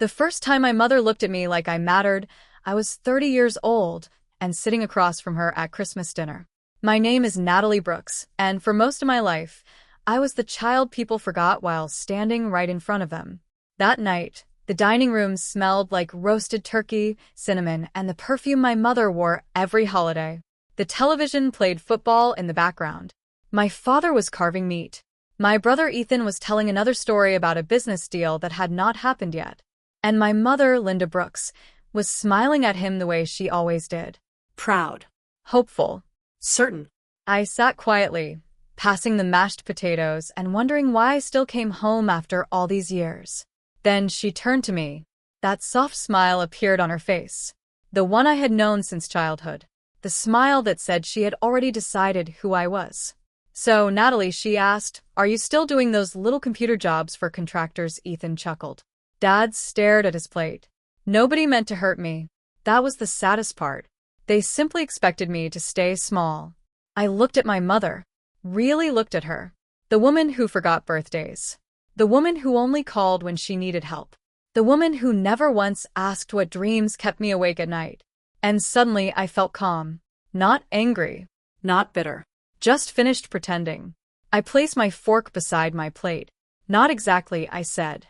The first time my mother looked at me like I mattered, I was 30 years old and sitting across from her at Christmas dinner. My name is Natalie Brooks, and for most of my life, I was the child people forgot while standing right in front of them. That night, the dining room smelled like roasted turkey, cinnamon, and the perfume my mother wore every holiday. The television played football in the background. My father was carving meat. My brother Ethan was telling another story about a business deal that had not happened yet. And my mother, Linda Brooks, was smiling at him the way she always did. Proud. Hopeful. Certain. I sat quietly, passing the mashed potatoes and wondering why I still came home after all these years. Then she turned to me. That soft smile appeared on her face. The one I had known since childhood. The smile that said she had already decided who I was. "So, Natalie," she asked, "are you still doing those little computer jobs for contractors?" Ethan chuckled. Dad stared at his plate. Nobody meant to hurt me. That was the saddest part. They simply expected me to stay small. I looked at my mother. Really looked at her. The woman who forgot birthdays. The woman who only called when she needed help. The woman who never once asked what dreams kept me awake at night. And suddenly I felt calm. Not angry. Not bitter. Just finished pretending. I placed my fork beside my plate. "Not exactly," I said.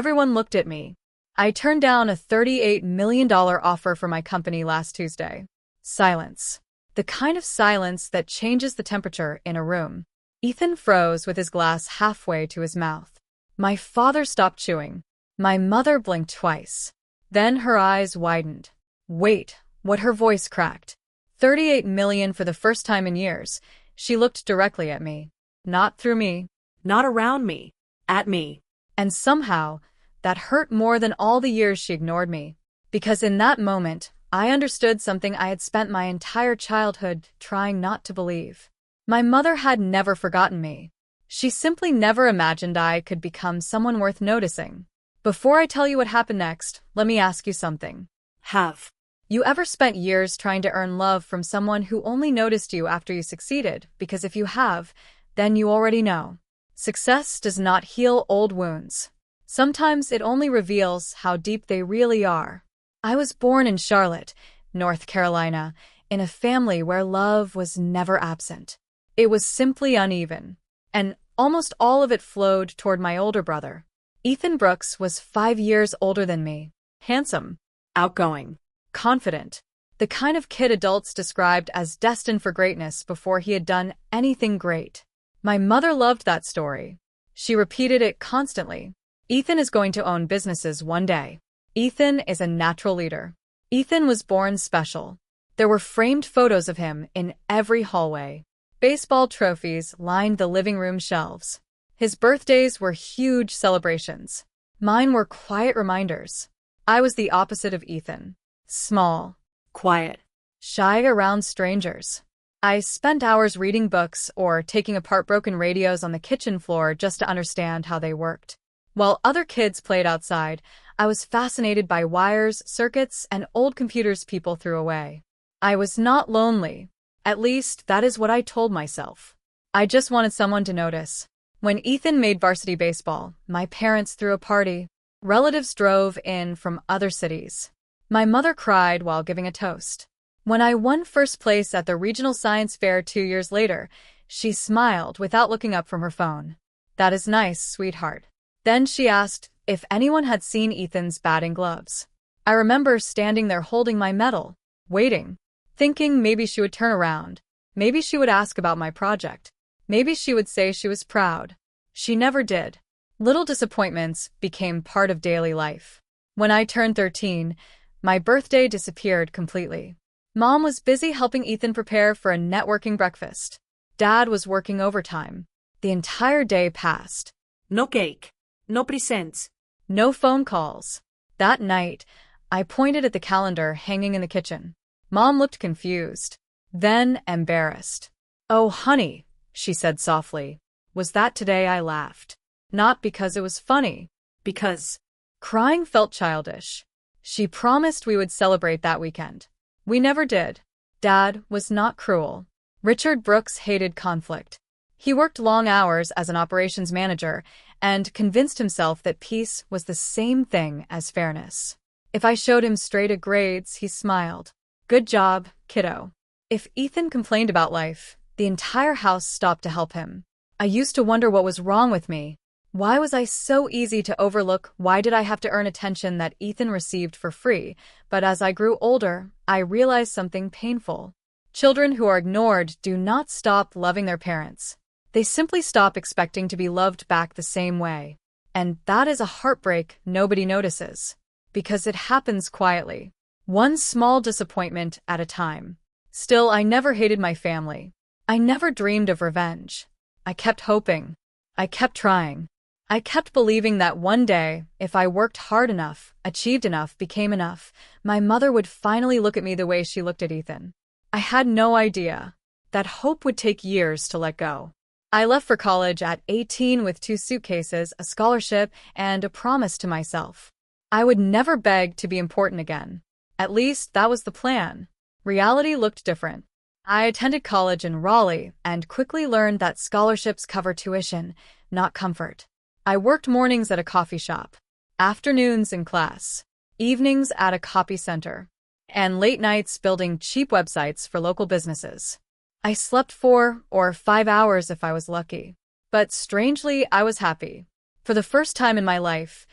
Everyone looked at me. I turned down a $38 million offer for my company last Tuesday. Silence. The kind of silence that changes the temperature in a room. Ethan froze with his glass halfway to his mouth. My father stopped chewing. My mother blinked twice. Then her eyes widened. "Wait," what her voice cracked. 38 million for the first time in years. She looked directly at me. Not through me. Not around me. At me. And somehow, that hurt more than all the years she ignored me. Because in that moment, I understood something I had spent my entire childhood trying not to believe. My mother had never forgotten me. She simply never imagined I could become someone worth noticing. Before I tell you what happened next, let me ask you something. Have you ever spent years trying to earn love from someone who only noticed you after you succeeded? Because if you have, then you already know. Success does not heal old wounds. Sometimes it only reveals how deep they really are. I was born in Charlotte, North Carolina, in a family where love was never absent. It was simply uneven. And almost all of it flowed toward my older brother. Ethan Brooks was 5 years older than me. Handsome. outgoing. Confident. The kind of kid adults described as destined for greatness before he had done anything great. My mother loved that story. She repeated it constantly. Ethan is going to own businesses one day. Ethan is a natural leader. Ethan was born special. There were framed photos of him in every hallway. Baseball trophies lined the living room shelves. His birthdays were huge celebrations. Mine were quiet reminders. I was the opposite of Ethan. Small. Quiet. Shy around strangers. I spent hours reading books or taking apart broken radios on the kitchen floor just to understand how they worked. While other kids played outside, I was fascinated by wires, circuits, and old computers people threw away. I was not lonely. At least, that is what I told myself. I just wanted someone to notice. When Ethan made varsity baseball, my parents threw a party. Relatives drove in from other cities. My mother cried while giving a toast. When I won first place at the regional science fair 2 years later, she smiled without looking up from her phone. "That is nice, sweetheart." Then she asked if anyone had seen Ethan's batting gloves. I remember standing there holding my medal, waiting, thinking maybe she would turn around. Maybe she would ask about my project. Maybe she would say she was proud. She never did. Little disappointments became part of daily life. When I turned 13, my birthday disappeared completely. Mom was busy helping Ethan prepare for a networking breakfast. Dad was working overtime. The entire day passed. No cake. No presents. No phone calls. That night, I pointed at the calendar hanging in the kitchen. Mom looked confused, then embarrassed. "Oh, honey," she said softly. "Was that today?" I laughed. Not because it was funny. Because crying felt childish. She promised we would celebrate that weekend. We never did. Dad was not cruel. Richard Brooks hated conflict. He worked long hours as an operations manager, and convinced himself that peace was the same thing as fairness. If I showed him straight A grades, he smiled. Good job, kiddo. If Ethan complained about life, the entire house stopped to help him. I used to wonder what was wrong with me. Why was I so easy to overlook? Why did I have to earn attention that Ethan received for free? But as I grew older, I realized something painful. Children who are ignored do not stop loving their parents. They simply stop expecting to be loved back the same way. And that is a heartbreak nobody notices. Because it happens quietly. One small disappointment at a time. Still, I never hated my family. I never dreamed of revenge. I kept hoping. I kept trying. I kept believing that one day, if I worked hard enough, achieved enough, became enough, my mother would finally look at me the way she looked at Ethan. I had no idea that hope would take years to let go. I left for college at 18 with 2 suitcases, a scholarship, and a promise to myself. I would never beg to be important again. At least that was the plan. Reality looked different. I attended college in Raleigh and quickly learned that scholarships cover tuition, not comfort. I worked mornings at a coffee shop, afternoons in class, evenings at a copy center, and late nights building cheap websites for local businesses. I slept 4 or 5 hours if I was lucky. But strangely, I was happy. For the first time in my life,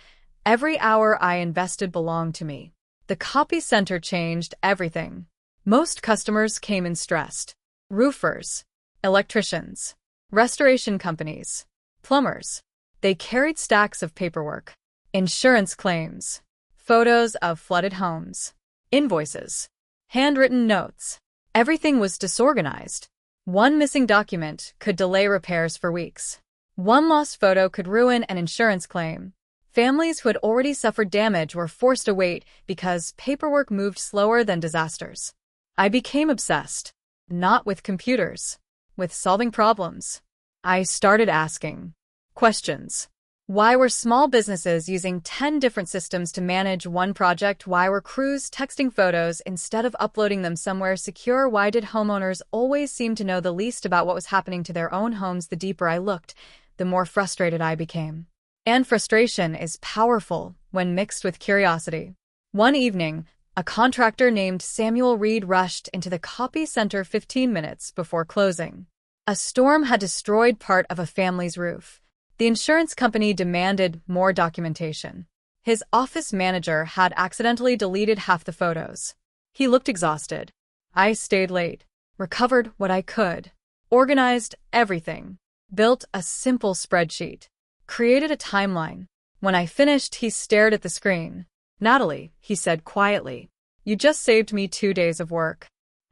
every hour I invested belonged to me. The copy center changed everything. Most customers came in stressed. Roofers, electricians, restoration companies, plumbers. They carried stacks of paperwork, insurance claims, photos of flooded homes, invoices, handwritten notes. Everything was disorganized. One missing document could delay repairs for weeks. One lost photo could ruin an insurance claim. Families who had already suffered damage were forced to wait because paperwork moved slower than disasters. I became obsessed, not with computers, with solving problems. I started asking questions. Why were small businesses using 10 different systems to manage one project? Why were crews texting photos instead of uploading them somewhere secure? Why did homeowners always seem to know the least about what was happening to their own homes? The deeper I looked, the more frustrated I became. And frustration is powerful when mixed with curiosity. One evening, a contractor named Samuel Reed rushed into the copy center 15 minutes before closing. A storm had destroyed part of a family's roof. The insurance company demanded more documentation. His office manager had accidentally deleted half the photos. He looked exhausted. I stayed late, recovered what I could, organized everything, built a simple spreadsheet, created a timeline. When I finished, he stared at the screen. Natalie, he said quietly, you just saved me 2 days of work.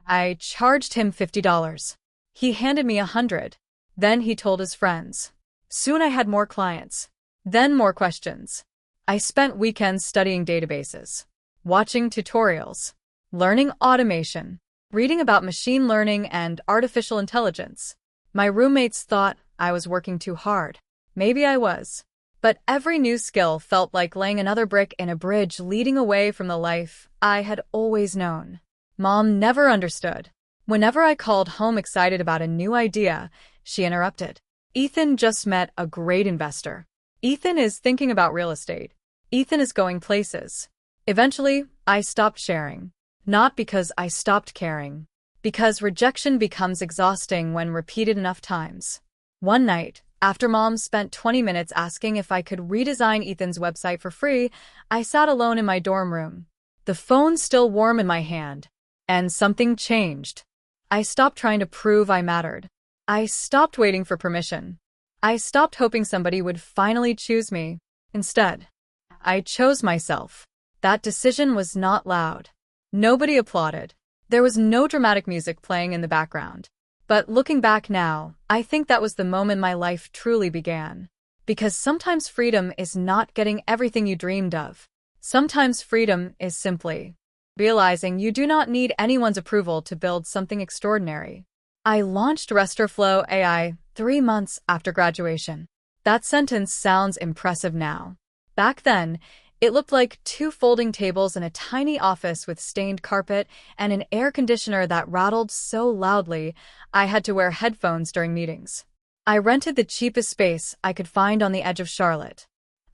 I charged him $50. He handed me $100. Then he told his friends. Soon I had more clients. Then more questions. I spent weekends studying databases, watching tutorials, learning automation, reading about machine learning and artificial intelligence. My roommates thought I was working too hard. Maybe I was. But every new skill felt like laying another brick in a bridge leading away from the life I had always known. Mom never understood. Whenever I called home excited about a new idea, she interrupted. Ethan just met a great investor. Ethan is thinking about real estate. Ethan is going places. Eventually, I stopped sharing. Not because I stopped caring. Because rejection becomes exhausting when repeated enough times. One night, after Mom spent 20 minutes asking if I could redesign Ethan's website for free, I sat alone in my dorm room. The phone still warm in my hand. And something changed. I stopped trying to prove I mattered. I stopped waiting for permission. I stopped hoping somebody would finally choose me. Instead, I chose myself. That decision was not loud. Nobody applauded. There was no dramatic music playing in the background. But looking back now, I think that was the moment my life truly began. Because sometimes freedom is not getting everything you dreamed of. Sometimes freedom is simply realizing you do not need anyone's approval to build something extraordinary. I launched RestorFlow AI 3 months after graduation. That sentence sounds impressive now. Back then, it looked like 2 folding tables in a tiny office with stained carpet and an air conditioner that rattled so loudly I had to wear headphones during meetings. I rented the cheapest space I could find on the edge of Charlotte.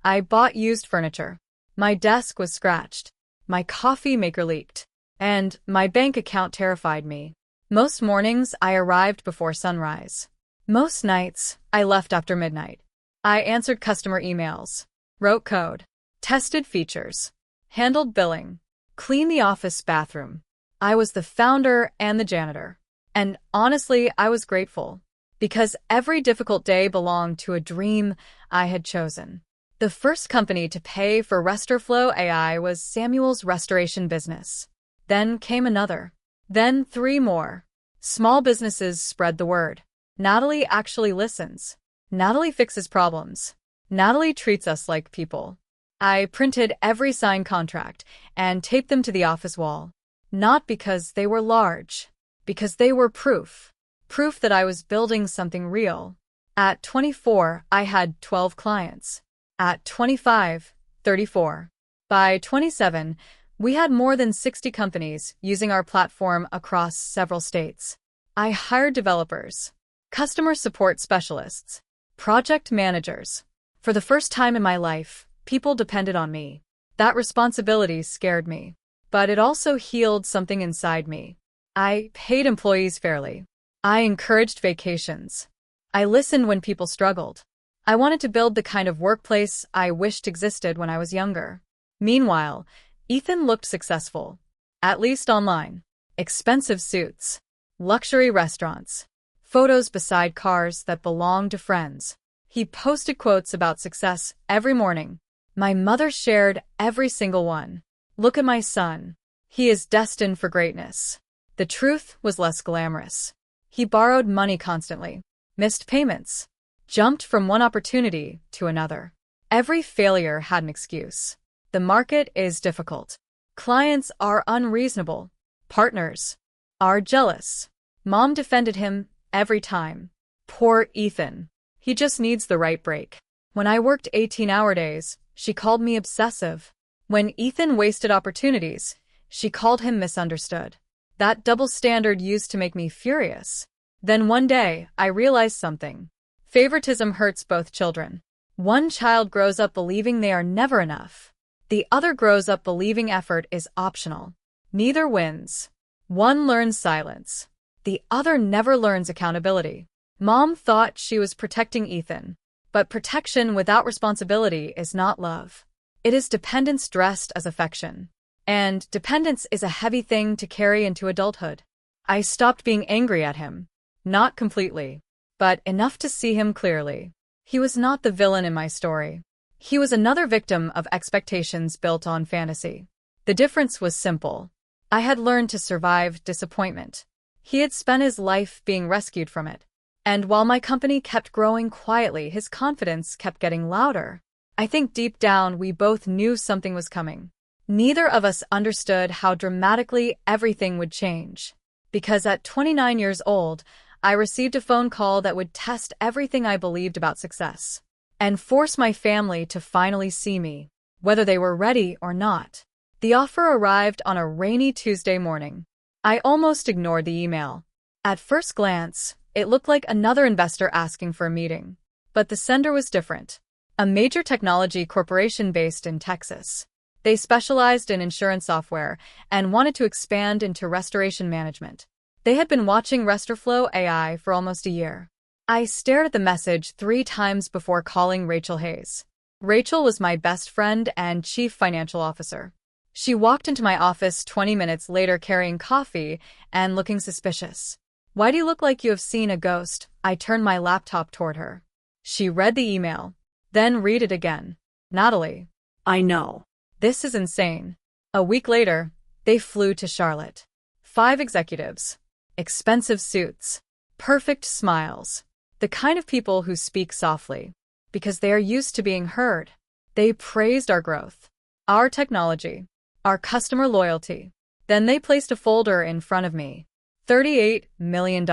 I bought used furniture. My desk was scratched. My coffee maker leaked. And my bank account terrified me. Most mornings, I arrived before sunrise. Most nights, I left after midnight. I answered customer emails, wrote code, tested features, handled billing, cleaned the office bathroom. I was the founder and the janitor. And honestly, I was grateful. Because every difficult day belonged to a dream I had chosen. The first company to pay for RestorFlow AI was Samuel's restoration business. Then came another. Then 3 more. Small businesses spread the word. Natalie actually listens. Natalie fixes problems. Natalie treats us like people. I printed every signed contract and taped them to the office wall. Not because they were large, because they were proof. Proof that I was building something real. At 24, I had 12 clients. At 25, 34. By 27, we had more than 60 companies using our platform across several states. I hired developers, customer support specialists, project managers. For the first time in my life, people depended on me. That responsibility scared me, but it also healed something inside me. I paid employees fairly. I encouraged vacations. I listened when people struggled. I wanted to build the kind of workplace I wished existed when I was younger. Meanwhile, Ethan looked successful, at least online. Expensive suits, luxury restaurants, photos beside cars that belonged to friends. He posted quotes about success every morning. My mother shared every single one. Look at my son. He is destined for greatness. The truth was less glamorous. He borrowed money constantly, missed payments, jumped from one opportunity to another. Every failure had an excuse. The market is difficult. Clients are unreasonable. Partners are jealous. Mom defended him every time. Poor Ethan. He just needs the right break. When I worked 18-hour days, she called me obsessive. When Ethan wasted opportunities, she called him misunderstood. That double standard used to make me furious. Then one day, I realized something. Favoritism hurts both children. One child grows up believing they are never enough. The other grows up believing effort is optional. Neither wins. One learns silence. The other never learns accountability. Mom thought she was protecting Ethan. But protection without responsibility is not love. It is dependence dressed as affection. And dependence is a heavy thing to carry into adulthood. I stopped being angry at him. Not completely, but enough to see him clearly. He was not the villain in my story. He was another victim of expectations built on fantasy. The difference was simple. I had learned to survive disappointment. He had spent his life being rescued from it. And while my company kept growing quietly, his confidence kept getting louder. I think deep down we both knew something was coming. Neither of us understood how dramatically everything would change. Because at 29 years old, I received a phone call that would test everything I believed about success. And force my family to finally see me, whether they were ready or not. The offer arrived on a rainy Tuesday morning. I almost ignored the email. At first glance, it looked like another investor asking for a meeting. But the sender was different. A major technology corporation based in Texas. They specialized in insurance software and wanted to expand into restoration management. They had been watching RestorFlow AI for almost a year. I stared at the message 3 times before calling Rachel Hayes. Rachel was my best friend and chief financial officer. She walked into my office 20 minutes later carrying coffee and looking suspicious. "Why do you look like you have seen a ghost?" I turned my laptop toward her. She read the email, then read it again. "Natalie, I know. this is insane." A week later, they flew to Charlotte. 5 executives. Expensive suits. Perfect smiles. The kind of people who speak softly. Because they are used to being heard. They praised our growth. Our technology. Our customer loyalty. Then they placed a folder in front of me. $38 million.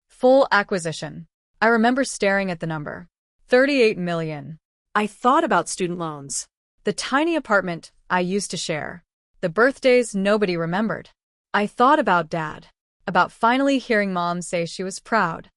Full acquisition. I remember staring at the number. 38 million. I thought about student loans. The tiny apartment I used to share. The birthdays nobody remembered. I thought about Dad. About finally hearing Mom say she was proud.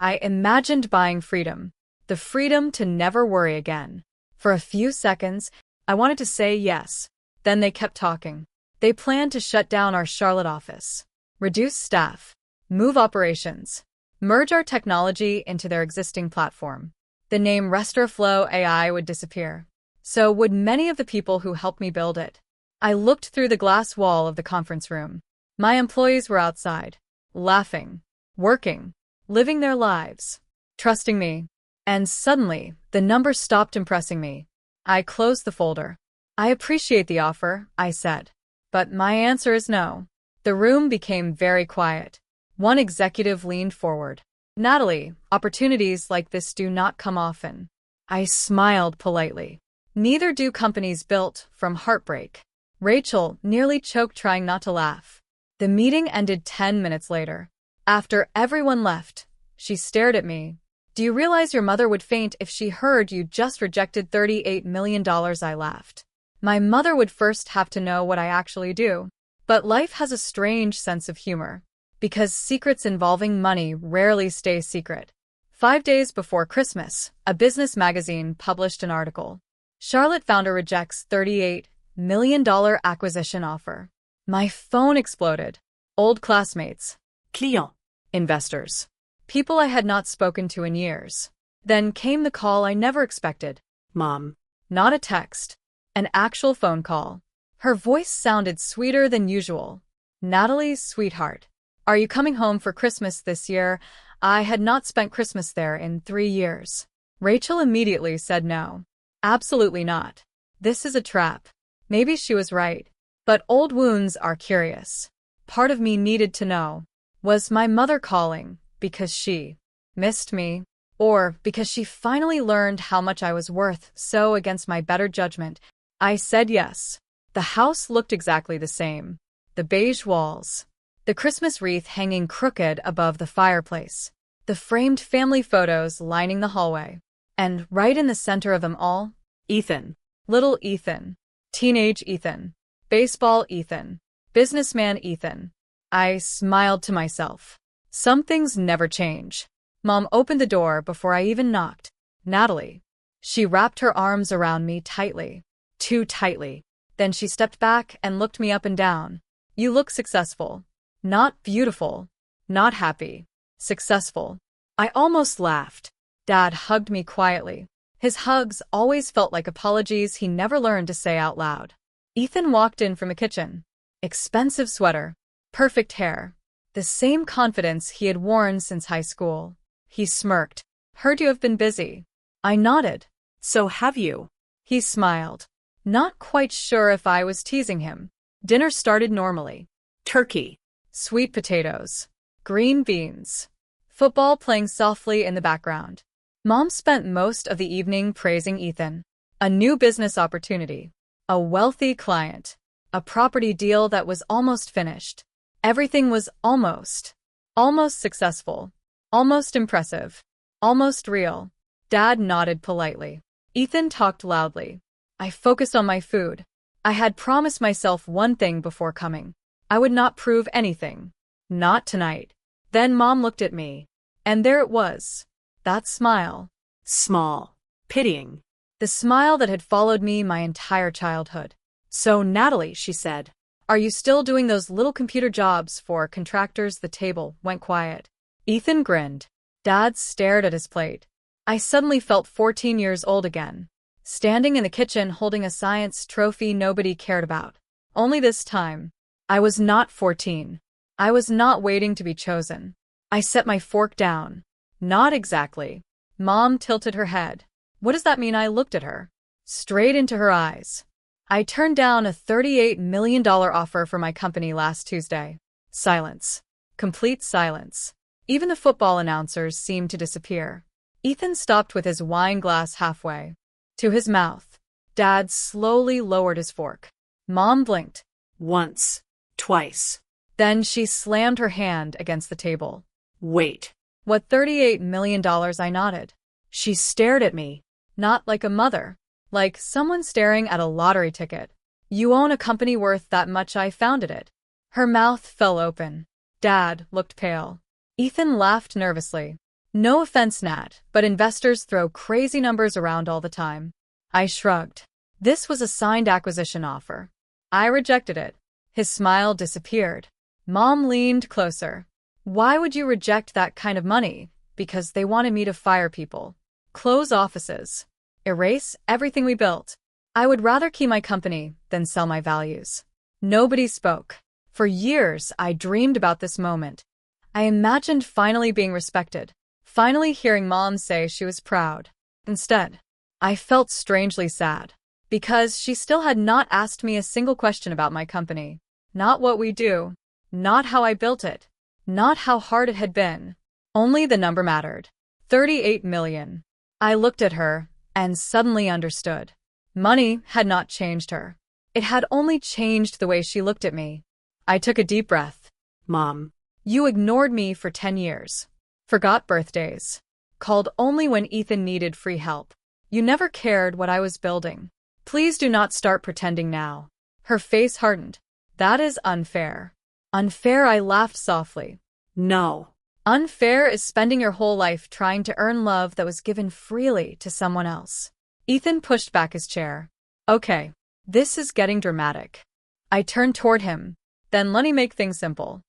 I imagined buying freedom, the freedom to never worry again. For a few seconds, I wanted to say yes. Then they kept talking. They planned to shut down our Charlotte office, reduce staff, move operations, merge our technology into their existing platform. The name Restauraflow AI would disappear. So would many of the people who helped me build it. I looked through the glass wall of the conference room. My employees were outside, laughing, working, living their lives, trusting me. And suddenly, the number stopped impressing me. I closed the folder. I appreciate the offer, I said. But my answer is no. The room became very quiet. One executive leaned forward. Natalie, opportunities like this do not come often. I smiled politely. Neither do companies built from heartbreak. Rachel nearly choked trying not to laugh. The meeting ended 10 minutes later. After everyone left, she stared at me. Do you realize your mother would faint if she heard you just rejected $38 million? I laughed. My mother would first have to know what I actually do. But life has a strange sense of humor. Because secrets involving money rarely stay secret. 5 days before Christmas, a business magazine published an article. Charlotte founder rejects $38 million acquisition offer. My phone exploded. Old classmates. Client. Investors. People I had not spoken to in years. Then came the call I never expected. Mom. Not a text. An actual phone call. Her voice sounded sweeter than usual. Natalie, sweetheart. Are you coming home for Christmas this year? I had not spent Christmas there in 3 years. Rachel immediately said no. Absolutely not. This is a trap. Maybe she was right. But old wounds are curious. Part of me needed to know. Was my mother calling because she missed me? Or because she finally learned how much I was worth, so against my better judgment, I said yes. The house looked exactly the same. The beige walls. The Christmas wreath hanging crooked above the fireplace. The framed family photos lining the hallway. And right in the center of them all, Ethan. Little Ethan. Teenage Ethan. Baseball Ethan. Businessman Ethan. I smiled to myself. Some things never change. Mom opened the door before I even knocked. Natalie. She wrapped her arms around me tightly. Too tightly. Then she stepped back and looked me up and down. You look successful. Not beautiful. Not happy. Successful. I almost laughed. Dad hugged me quietly. His hugs always felt like apologies he never learned to say out loud. Ethan walked in from the kitchen. Expensive sweater. Perfect hair. The same confidence he had worn since high school. He smirked. Heard you have been busy. I nodded. So have you. He smiled. Not quite sure if I was teasing him. Dinner started normally. Turkey. Sweet potatoes. Green beans. Football playing softly in the background. Mom spent most of the evening praising Ethan. A new business opportunity. A wealthy client. A property deal that was almost finished. Everything was almost. Almost successful. Almost impressive. Almost real. Dad nodded politely. Ethan talked loudly. I focused on my food. I had promised myself one thing before coming. I would not prove anything. Not tonight. Then Mom looked at me. And there it was. That smile. Small. Pitying. The smile that had followed me my entire childhood. So, Natalie, she said, are you still doing those little computer jobs for contractors? The table went quiet. Ethan grinned. Dad stared at his plate. I suddenly felt 14 years old again. Standing in the kitchen holding a science trophy nobody cared about. Only this time. I was not 14. I was not waiting to be chosen. I set my fork down. Not exactly. Mom tilted her head. What does that mean? I looked at her. Straight into her eyes. I turned down a $38 million offer for my company last Tuesday. Silence. Complete silence. Even the football announcers seemed to disappear. Ethan stopped with his wine glass halfway to his mouth. Dad slowly lowered his fork. Mom blinked. Once. Twice. Then she slammed her hand against the table. Wait. What, $38 million? I nodded. She stared at me. Not like a mother. Like someone staring at a lottery ticket. You own a company worth that much? I founded it. Her mouth fell open. Dad looked pale. Ethan laughed nervously. No offense, Nat, but investors throw crazy numbers around all the time. I shrugged. This was a signed acquisition offer. I rejected it. His smile disappeared. Mom leaned closer. Why would you reject that kind of money? Because they wanted me to fire people, close offices, erase everything we built. I would rather keep my company than sell my values. Nobody spoke. For years, I dreamed about this moment. I imagined finally being respected, finally hearing Mom say she was proud. Instead, I felt strangely sad, because she still had not asked me a single question about my company. Not what we do, not how I built it, not how hard it had been. Only the number mattered. 38 million. I looked at her and suddenly understood. Money had not changed her. It had only changed the way she looked at me. I took a deep breath. Mom. You ignored me for 10 years. Forgot birthdays. Called only when Ethan needed free help. You never cared what I was building. Please do not start pretending now. Her face hardened. That is unfair. Unfair, I laughed softly. No. Unfair is spending your whole life trying to earn love that was given freely to someone else. Ethan pushed back his chair. Okay, this is getting dramatic. I turned toward him. Then let me make things simple.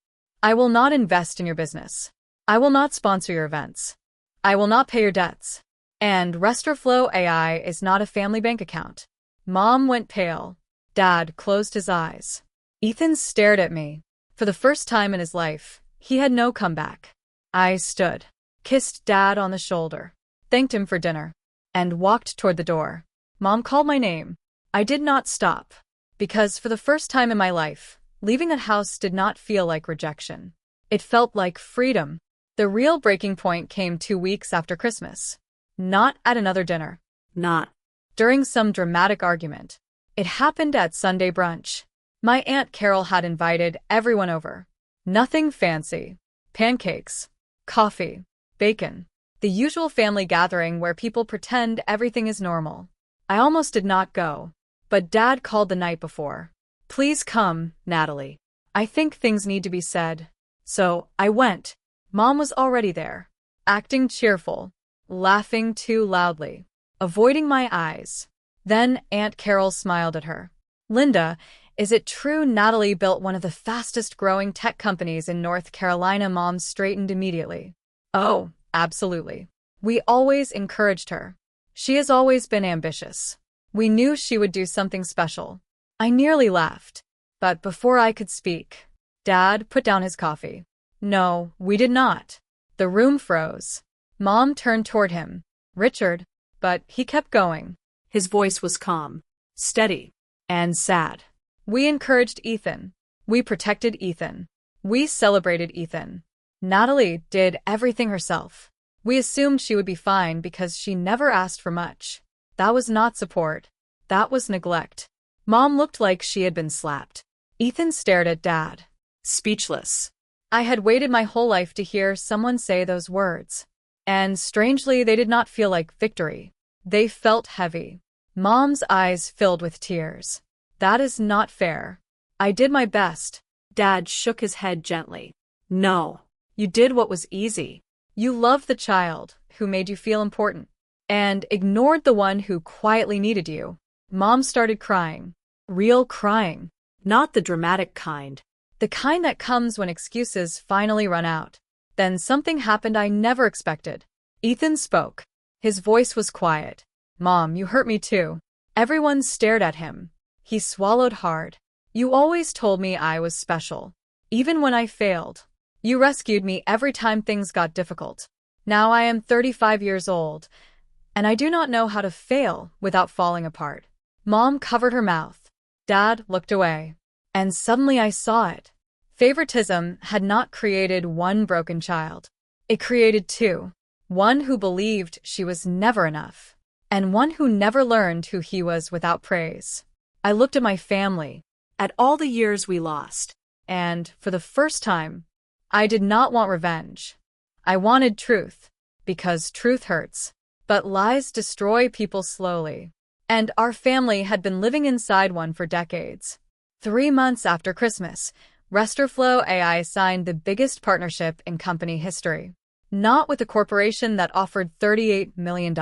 I will not invest in your business. I will not sponsor your events. I will not pay your debts. And Restroflow AI is not a family bank account. Mom went pale. Dad closed his eyes. Ethan stared at me. For the first time in his life, he had no comeback. I stood, kissed Dad on the shoulder, thanked him for dinner, and walked toward the door. Mom called my name. I did not stop, because for the first time in my life, leaving that house did not feel like rejection. It felt like freedom. The real breaking point came 2 weeks after Christmas. Not at another dinner. Not during some dramatic argument. It happened at Sunday brunch. My Aunt Carol had invited everyone over. Nothing fancy. Pancakes, coffee, bacon. The usual family gathering where people pretend everything is normal. I almost did not go, but Dad called the night before. Please come, Natalie. I think things need to be said. So I went. Mom was already there, acting cheerful, laughing too loudly, avoiding my eyes. Then Aunt Carol smiled at her. Linda, is it true Natalie built one of the fastest growing tech companies in North Carolina? Mom straightened immediately. Oh, absolutely. We always encouraged her. She has always been ambitious. We knew she would do something special. I nearly laughed. But before I could speak, Dad put down his coffee. No, we did not. The room froze. Mom turned toward him. Richard. But he kept going. His voice was calm, steady, and sad. We encouraged Ethan. We protected Ethan. We celebrated Ethan. Natalie did everything herself. We assumed she would be fine because she never asked for much. That was not support. That was neglect. Mom looked like she had been slapped. Ethan stared at Dad, speechless. I had waited my whole life to hear someone say those words. And strangely, they did not feel like victory. They felt heavy. Mom's eyes filled with tears. That is not fair. I did my best. Dad shook his head gently. No. You did what was easy. You loved the child who made you feel important and ignored the one who quietly needed you. Mom started crying. Real crying. Not the dramatic kind. The kind that comes when excuses finally run out. Then something happened I never expected. Ethan spoke. His voice was quiet. Mom, you hurt me too. Everyone stared at him. He swallowed hard. You always told me I was special. Even when I failed. You rescued me every time things got difficult. Now I am 35 years old, and I do not know how to fail without falling apart. Mom covered her mouth. Dad looked away. And suddenly I saw it. Favoritism had not created one broken child. It created two. One who believed she was never enough, and one who never learned who he was without praise. I looked at my family, at all the years we lost, and, for the first time, I did not want revenge. I wanted truth, because truth hurts. But lies destroy people slowly. And our family had been living inside one for decades. 3 months after Christmas, Restroflow AI signed the biggest partnership in company history. Not with a corporation that offered $38 million,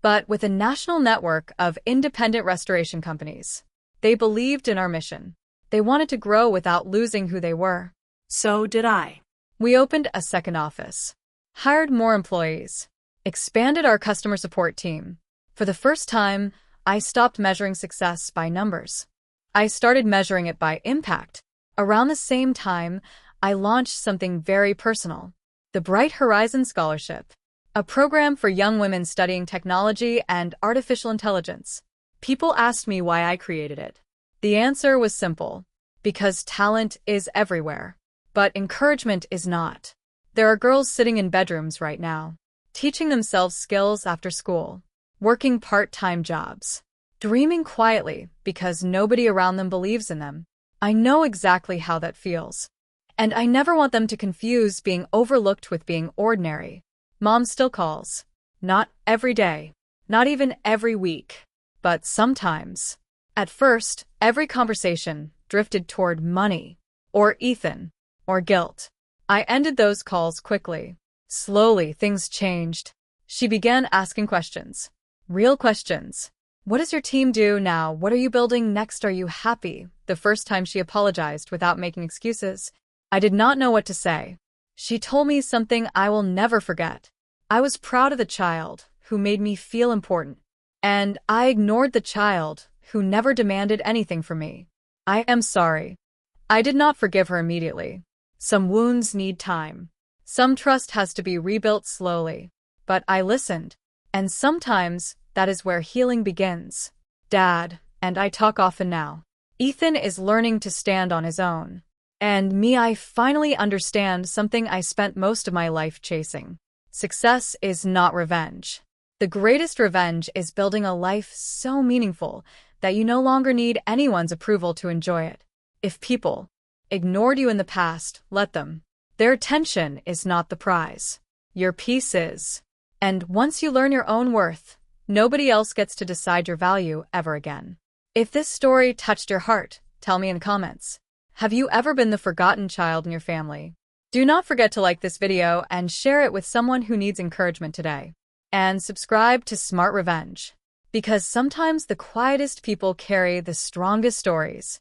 but with a national network of independent restoration companies. They believed in our mission. They wanted to grow without losing who they were. So did I. We opened a second office, hired more employees, expanded our customer support team. For the first time, I stopped measuring success by numbers. I started measuring it by impact. Around the same time, I launched something very personal, the Bright Horizon Scholarship, a program for young women studying technology and artificial intelligence. People asked me why I created it. The answer was simple: because talent is everywhere, but encouragement is not. There are girls sitting in bedrooms right now, teaching themselves skills after school, working part-time jobs, dreaming quietly because nobody around them believes in them. I know exactly how that feels. And I never want them to confuse being overlooked with being ordinary. Mom still calls. Not every day, not even every week, but sometimes. At first, every conversation drifted toward money, or Ethan, or guilt. I ended those calls quickly. Slowly, things changed. She began asking questions. Real questions. What does your team do now? What are you building next? Are you happy? The first time she apologized without making excuses, I did not know what to say. She told me something I will never forget. I was proud of the child who made me feel important, and I ignored the child who never demanded anything from me. I am sorry. I did not forgive her immediately. Some wounds need time. Some trust has to be rebuilt slowly. But I listened, and sometimes that is where healing begins. Dad and I talk often now. Ethan is learning to stand on his own. And me, I finally understand something I spent most of my life chasing. Success is not revenge. The greatest revenge is building a life so meaningful that you no longer need anyone's approval to enjoy it. If people ignored you in the past, let them. Their attention is not the prize. Your peace is. And once you learn your own worth, nobody else gets to decide your value ever again. If this story touched your heart, tell me in the comments. Have you ever been the forgotten child in your family? Do not forget to like this video and share it with someone who needs encouragement today. And subscribe to Smart Revenge, because sometimes the quietest people carry the strongest stories.